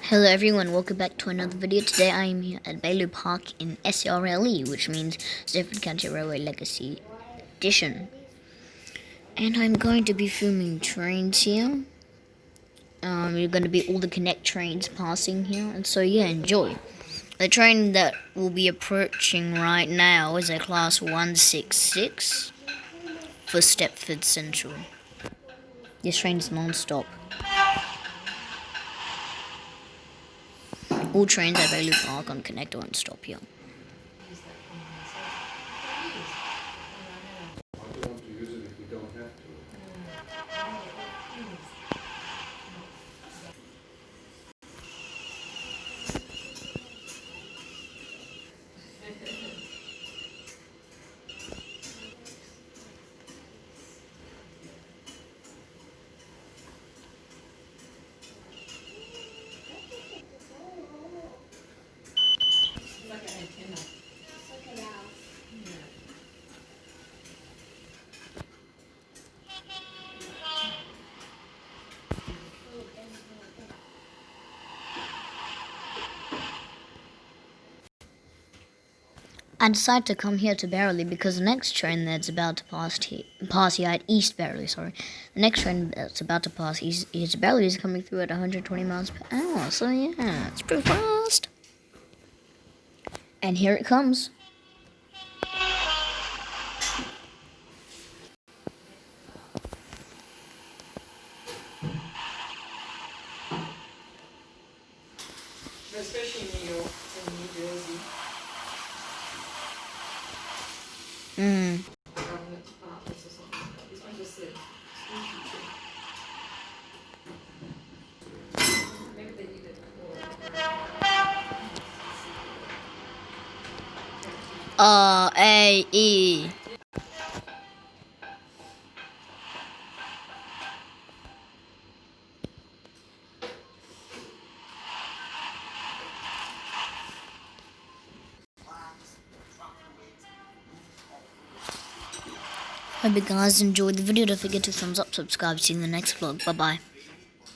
Hello everyone, welcome back to another video. Today I am here at Bailey Park in SCRLE, which means Stafford County Railway Legacy Edition. And I'm going to be filming trains here. You're going to be all the Connect trains passing here, and so yeah, enjoy. The train that will be approaching right now is a class 166 for Stepford Central. This train is non-stop. All trains at Bailey Park on Connect won't stop here. I decided to come here to Barrowley because the next train that's about to pass here at East Barrowley, sorry. The next train that's about to pass East Barrowley is coming through at 120 miles per hour, so yeah, it's pretty fast. And here it comes. Especially in New York and New Jersey. Government departments or something like that. This one just said school teacher. Maybe they did it before. A-E. Hope you guys enjoyed the video. Don't forget to thumbs up, subscribe, see you in the next vlog. Bye bye.